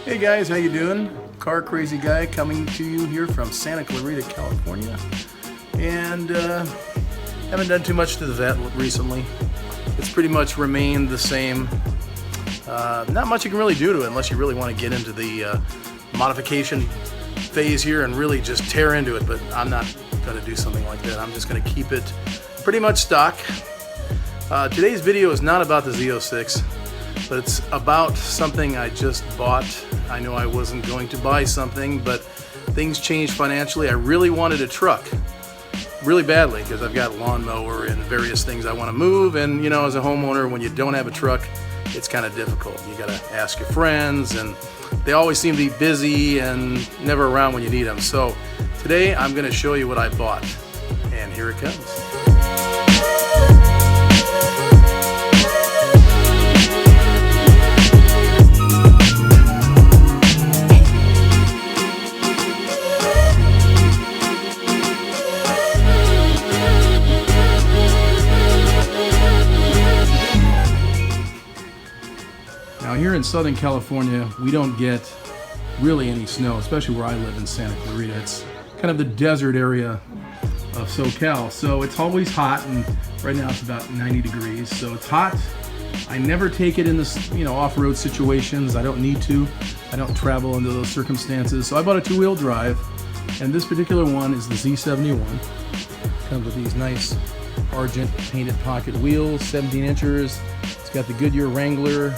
Hey guys, how you doing? Car Crazy Guy coming to you here from Santa Clarita, California. And haven't done too much to the vet recently. It's pretty much remained the same. Not much you can really do to it unless you really want to get into the modification phase here and really just tear into it, but I'm not going to do something like that. I'm just going to keep it pretty much stock. Today's video is not about the Z06, but it's about something I just bought. I know I wasn't going to buy something, but things changed financially. I really wanted a truck really badly because I've got a lawnmower and various things I want to move, and you know, as a homeowner, when you don't have a truck, it's kind of difficult. You got to ask your friends, and they always seem to be busy and never around when you need them. So today I'm going to show you what I bought, and here it comes. Now here in Southern California, we don't get really any snow, especially where I live in Santa Clarita. It's kind of the desert area of SoCal, so it's always hot, and right now it's about 90 degrees, so it's hot. I never take it in this, off-road situations. I don't need to. I don't travel into those circumstances. So I bought a two-wheel drive, and this particular one is the Z71. Comes with these nice argent painted pocket wheels, 17 inches. It's got the Goodyear Wrangler.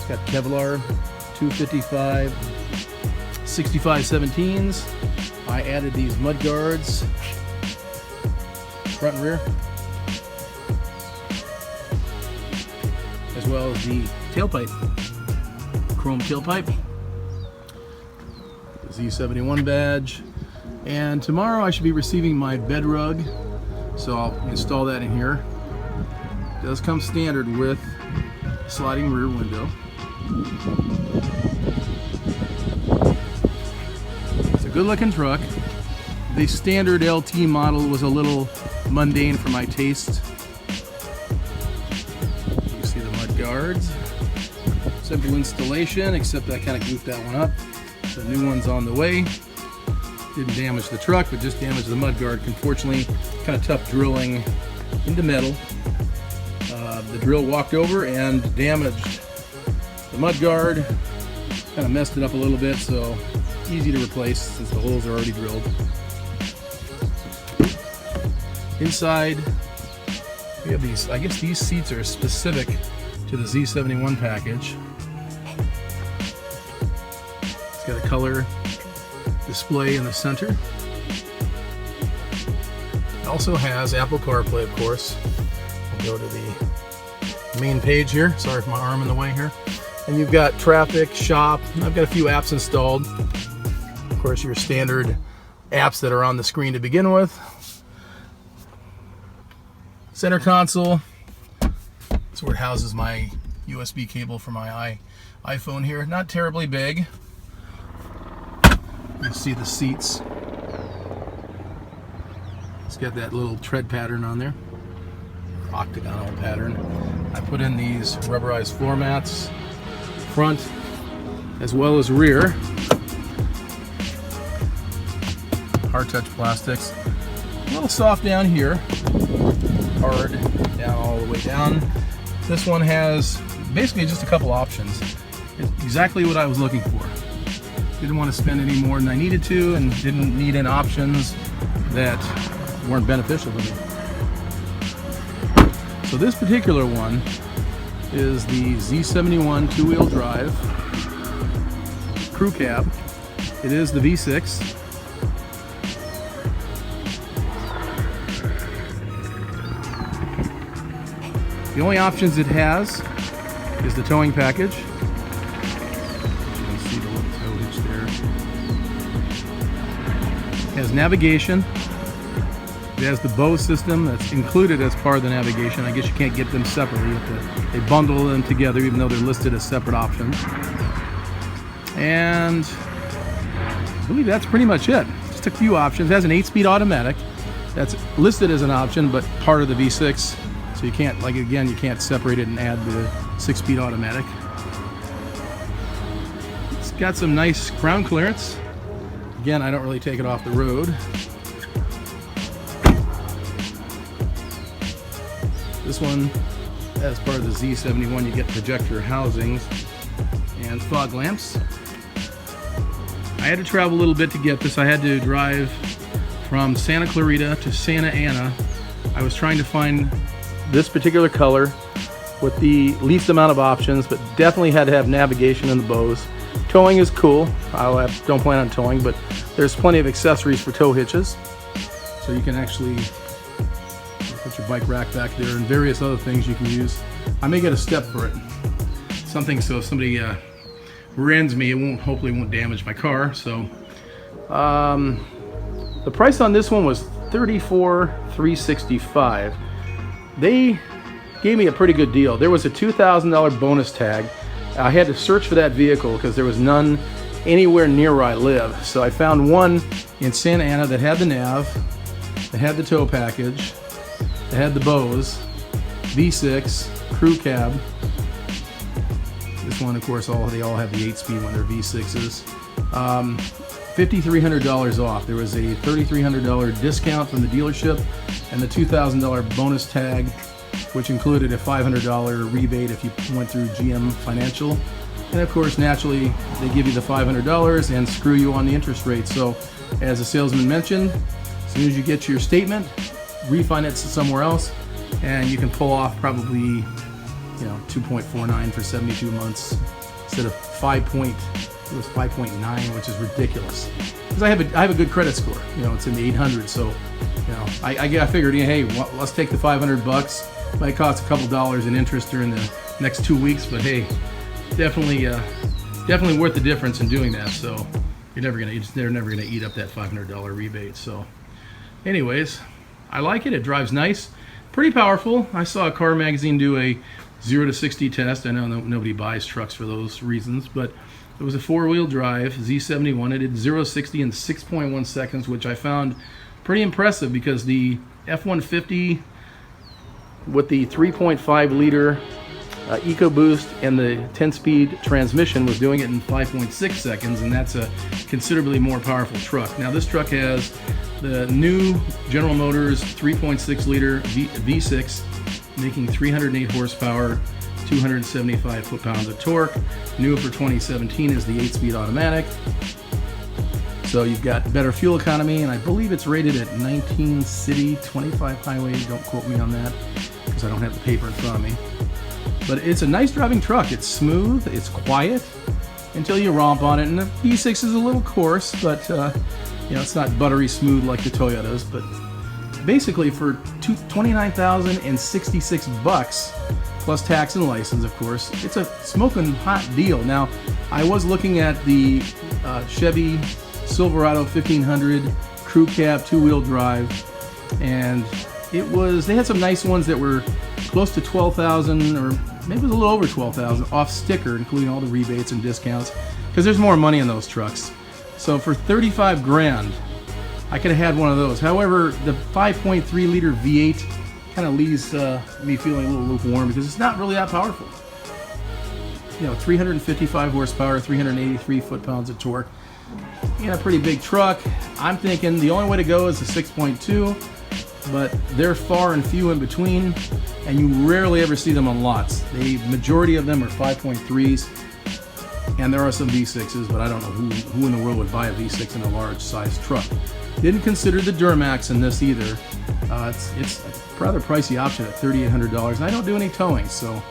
Got Kevlar 255 65 17s. I added these mud guards, front and rear, as well as the tailpipe, chrome tailpipe, the Z71 badge, and tomorrow I should be receiving my bed rug, so I'll install that in here. It does come standard with sliding rear window. It's a good looking truck. The standard LT model was a little mundane for my taste. You see the mud guards. Simple installation, except I kind of goofed that one up. The new one's on the way. Didn't damage the truck, but just damaged the mud guard. Unfortunately, kind of tough drilling into metal. The drill walked over and damaged the mud guard, kind of messed it up a little bit, so easy to replace since the holes are already drilled. Inside, we have these, I guess these seats are specific to the Z71 package. It's got a color display in the center. It also has Apple CarPlay, of course. We'll go to the main page here. Sorry for my arm in the way here. And you've got traffic, shop. I've got a few apps installed. Of course, your standard apps that are on the screen to begin with. Center console. That's where it houses my USB cable for my iPhone here. Not terribly big. You see the seats. It's got that little tread pattern on there. Octagonal pattern. I put in these rubberized floor mats, front as well as rear. Hard touch plastics. A little soft down here, hard down all the way down. This one has basically just a couple options. It's exactly what I was looking for. Didn't want to spend any more than I needed to, and didn't need any options that weren't beneficial to me. So this particular one is the Z71 two-wheel drive crew cab. It is the V6. The only options it has is the towing package. You can see the little tow hitch there. It has navigation. It has the Bose system that's included as part of the navigation. I guess you can't get them separately. They bundle them together even though they're listed as separate options. And I believe that's pretty much it. Just a few options. It has an 8-speed automatic. That's listed as an option, but part of the V6. So you can't, like again, you can't separate it and add the 6-speed automatic. It's got some nice ground clearance. Again, I don't really take it off the road. This one, as part of the Z71, you get projector housings and fog lamps. I had to travel a little bit to get this. I had to drive from Santa Clarita to Santa Ana. I was trying to find this particular color with the least amount of options, but definitely had to have navigation in the bows. Towing is cool. Don't plan on towing, but there's plenty of accessories for tow hitches. So you can actually put your bike rack back there and various other things you can use. I may get a step for it. Something so if somebody rears me, it hopefully won't damage my car. So the price on this one was $34,365. They gave me a pretty good deal. There was a $2,000 bonus tag. I had to search for that vehicle because there was none anywhere near where I live. So I found one in Santa Ana that had the nav, that had the tow package, that had the Bose, V6, crew cab. This one, of course, they all have the 8-speed when they're V6s. $5,300 off. There was a $3,300 discount from the dealership and the $2,000 bonus tag, which included a $500 rebate if you went through GM Financial. And of course, naturally, they give you the $500 and screw you on the interest rate. So, as the salesman mentioned, as soon as you get your statement, refinance it somewhere else, and you can pull off probably, 2.49 for 72 months instead of 5.9, which is ridiculous. Because I have a good credit score. It's in the 800s. So, I figured, hey, let's take the $500. Might cost a couple dollars in interest during the next 2 weeks, but hey, definitely worth the difference in doing that. So they're never gonna eat up that $500 rebate. So, anyways, I like it. It drives nice, pretty powerful. I saw a car magazine do a 0 to 60 test. I know nobody buys trucks for those reasons, but it was a 4-wheel drive Z71. It did 0 to 60 in 6.1 seconds, which I found pretty impressive because the F-150 with the 3.5 liter EcoBoost and the 10-speed transmission was doing it in 5.6 seconds, and that's a considerably more powerful truck. Now this truck has the new General Motors 3.6 liter V6 making 308 horsepower, 275 foot-pounds of torque. New for 2017 is the 8-speed automatic. So you've got better fuel economy, and I believe it's rated at 19 city, 25 highway. Don't quote me on that because I don't have the paper in front of me. But it's a nice driving truck. It's smooth, it's quiet until you romp on it. And the V6 is a little coarse, but it's not buttery smooth like the Toyotas. But basically for $29,066 plus tax and license, of course, it's a smoking hot deal. Now, I was looking at the Chevy Silverado 1500 crew cab 2-wheel drive, and they had some nice ones that were close to $12,000, or maybe it was a little over $12,000 off sticker, including all the rebates and discounts, because there's more money in those trucks. So for 35 grand, I could have had one of those. However, the 5.3 liter V8 kind of leaves me feeling a little lukewarm because it's not really that powerful. 355 horsepower, 383 foot-pounds of torque. In a pretty big truck. I'm thinking the only way to go is the 6.2, but they're far and few in between, and you rarely ever see them on lots. The majority of them are 5.3s, and there are some V6s, but I don't know who in the world would buy a V6 in a large size truck. Didn't consider the Duramax in this either. It's a rather pricey option at $3,800, and I don't do any towing, so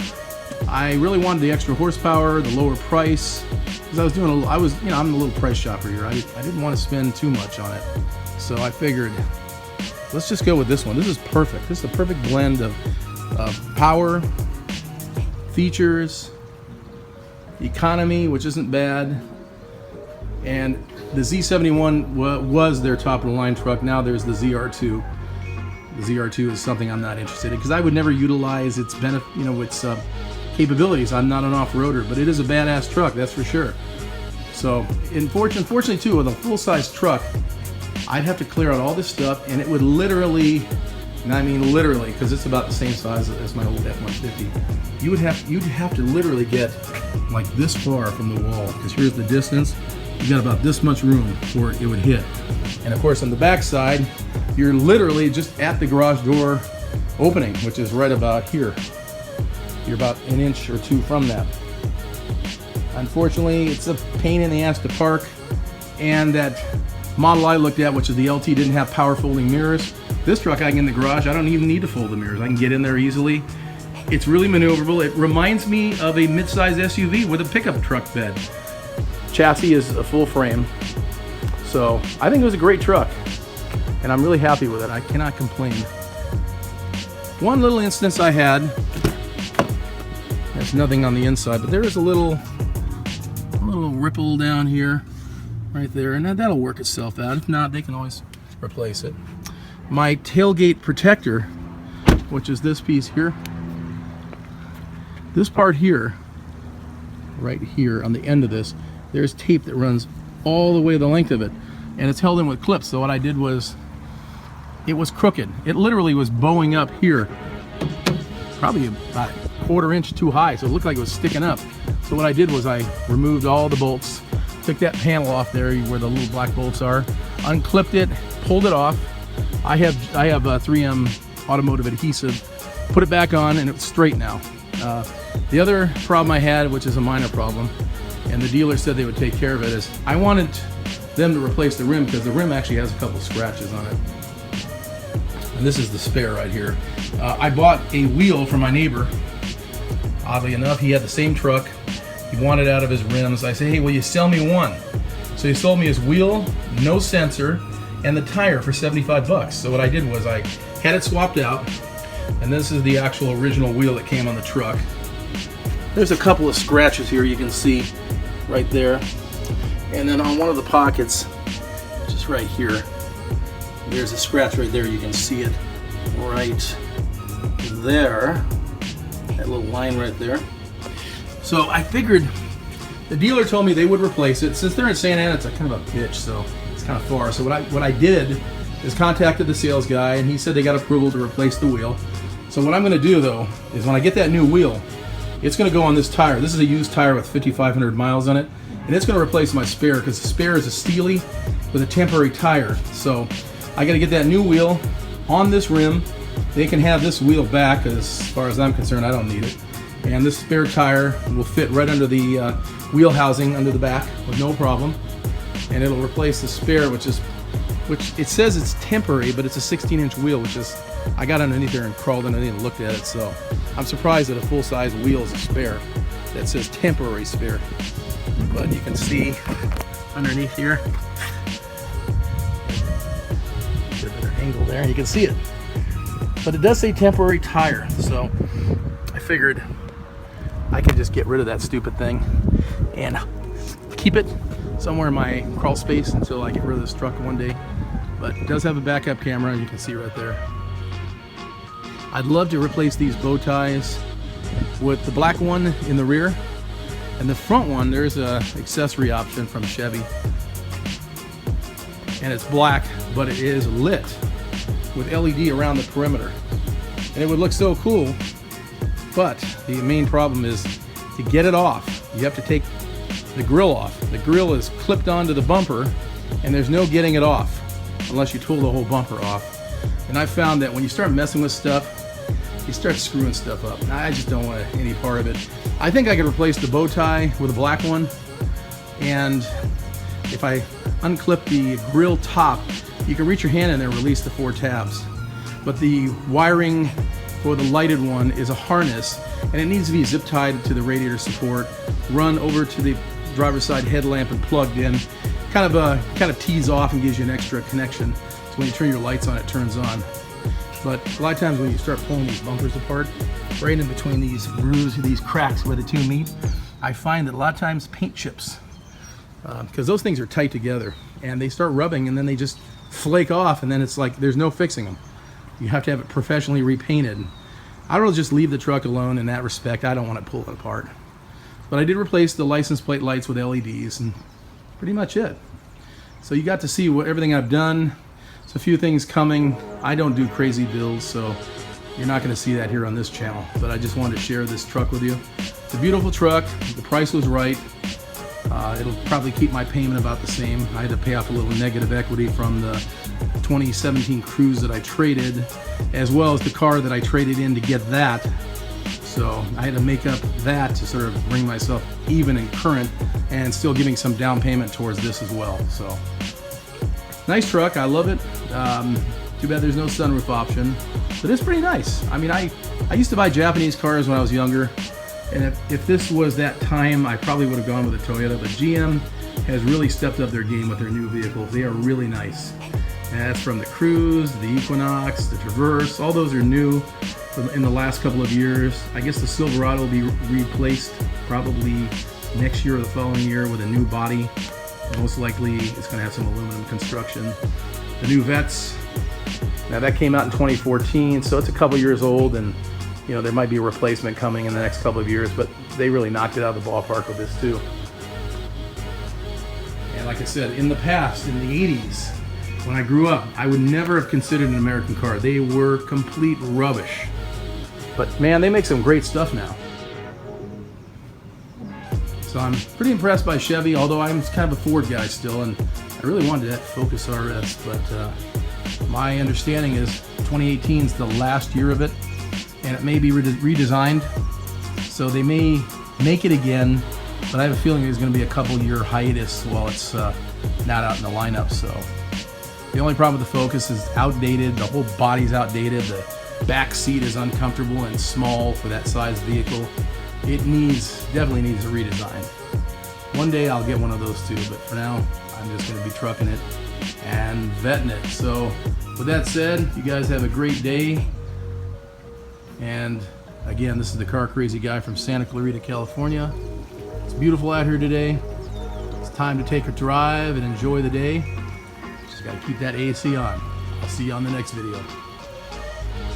I really wanted the extra horsepower, the lower price, because I'm a little price shopper here. I didn't want to spend too much on it, so I figured let's just go with this one. This is perfect. This is a perfect blend of power, features, economy, which isn't bad, and the Z71 was their top of the line truck. Now there's the ZR2. The ZR2 is something I'm not interested in because I would never utilize its its capabilities. I'm not an off-roader, but it is a badass truck, that's for sure. So, unfortunately too, with a full-size truck, I'd have to clear out all this stuff, and it would literally and I mean literally, because it's about the same size as my old F-150, you'd have to literally get like this far from the wall, because here's the distance. You got about this much room for it would hit. And of course on the back side, you're literally just at the garage door opening, which is right about here. You're about an inch or two from that. Unfortunately, it's a pain in the ass to park, and that model I looked at, which is the LT, didn't have power folding mirrors. This truck I can get in the garage, I don't even need to fold the mirrors. I can get in there easily. It's really maneuverable. It reminds me of a mid-size SUV with a pickup truck bed. Chassis is a full frame. So I think it was a great truck, and I'm really happy with it. I cannot complain. One little instance I had, there's nothing on the inside, but there is a little ripple down here, right there, and that'll work itself out. If not, they can always replace it. My tailgate protector, which is this piece here, this part here, right here on the end of this, there's tape that runs all the way the length of it, and it's held in with clips. So what I did was, it was crooked. It literally was bowing up here, probably about a quarter inch too high, so it looked like it was sticking up. So what I did was I removed all the bolts, took that panel off there where the little black bolts are, unclipped it, pulled it off. I have 3M automotive adhesive, put it back on, and it's straight now. The other problem I had, which is a minor problem, and the dealer said they would take care of it, is I wanted them to replace the rim, because the rim actually has a couple scratches on it. And this is the spare right here. I bought a wheel from my neighbor. Oddly enough, he had the same truck. He wanted out of his rims. I said, hey, will you sell me one? So he sold me his wheel, no sensor, and the tire for 75 bucks. So what I did was I had it swapped out, and this is the actual original wheel that came on the truck. There's a couple of scratches here you can see right there. And then on one of the pockets, just right here, there's a scratch right there. You can see it right there. That little line right there. So I figured, the dealer told me they would replace it. Since they're in Santa Ana, it's a kind of a bitch, so it's kind of far. So what I did is contacted the sales guy, and he said they got approval to replace the wheel. So what I'm going to do though is when I get that new wheel, it's going to go on this tire. This is a used tire with 5,500 miles on it, and it's going to replace my spare, because the spare is a Steely with a temporary tire. So I got to get that new wheel on this rim. They can have this wheel back, as far as I'm concerned, I don't need it. And this spare tire will fit right under the wheel housing under the back with no problem. And it'll replace the spare, which it says it's temporary, but it's a 16-inch wheel, which is, I got underneath there and crawled underneath and looked at it. So I'm surprised that a full-size wheel is a spare that says temporary spare. But you can see underneath here, get a better angle there, and you can see it. But it does say temporary tire, so I figured I could just get rid of that stupid thing and keep it somewhere in my crawl space until I get rid of this truck one day. But it does have a backup camera, and you can see right there. I'd love to replace these bow ties with the black one in the rear, and the front one, there's a accessory option from Chevy, and it's black, but it is lit with LED around the perimeter, and it would look so cool. But the main problem is to get it off, you have to take the grill off. The grill is clipped onto the bumper, and there's no getting it off unless you tool the whole bumper off. And I found that when you start messing with stuff, you start screwing stuff up. I just don't want any part of it. I think I could replace the bow tie with a black one, and if I unclip the grill top, you can reach your hand in there and release the 4 tabs. But the wiring for the lighted one is a harness, and it needs to be zip tied to the radiator support, run over to the driver's side headlamp and plugged in. Kind of tees off and gives you an extra connection. So when you turn your lights on, it turns on. But a lot of times when you start pulling these bumpers apart, right in between these grooves, these cracks where the two meet, I find that a lot of times paint chips, because those things are tight together, and they start rubbing and then they just flake off, and then it's like there's no fixing them. You have to have it professionally repainted. I don't just leave the truck alone in that respect. I don't want to pull it apart. But I did replace the license plate lights with LEDs, and pretty much it. So you got to see everything I've done. There's a few things coming. I don't do crazy builds, so you're not going to see that here on this channel, but I just wanted to share this truck with you. It's a beautiful truck. The price was right. It'll probably keep my payment about the same. I had to pay off a little negative equity from the 2017 Cruze that I traded, as well as the car that I traded in to get that. So I had to make up that to sort of bring myself even in current, and still giving some down payment towards this as well. So nice truck, I love it. Too bad there's no sunroof option, but it's pretty nice. I mean, I used to buy Japanese cars when I was younger, and if this was that time, I probably would have gone with a Toyota, but GM has really stepped up their game with their new vehicles. They are really nice. And that's from the Cruze, the Equinox, the Traverse, all those are new in the last couple of years. I guess the Silverado will be replaced probably next year or the following year with a new body. Most likely it's going to have some aluminum construction. The new Vets, now that came out in 2014, so it's a couple years old, and you know, there might be a replacement coming in the next couple of years, but they really knocked it out of the ballpark with this too. And like I said, in the past, in the 80s, when I grew up, I would never have considered an American car. They were complete rubbish. But man, they make some great stuff now. So I'm pretty impressed by Chevy, although I'm kind of a Ford guy still, and I really wanted that Focus RS, but my understanding is 2018 is the last year of it, and it may be redesigned, so they may make it again, but I have a feeling there's going to be a couple year hiatus while it's not out in the lineup. So the only problem with the Focus is outdated. The whole body's outdated. The back seat is uncomfortable and small for that size vehicle. It definitely needs a redesign. One day I'll get one of those too, but for now I'm just going to be trucking it and vetting it. So with that said, you guys have a great day. And again, this is the Car Crazy Guy from Santa Clarita, California. It's beautiful out here today. It's time to take a drive and enjoy the day. Just got to keep that AC on. I'll see you on the next video.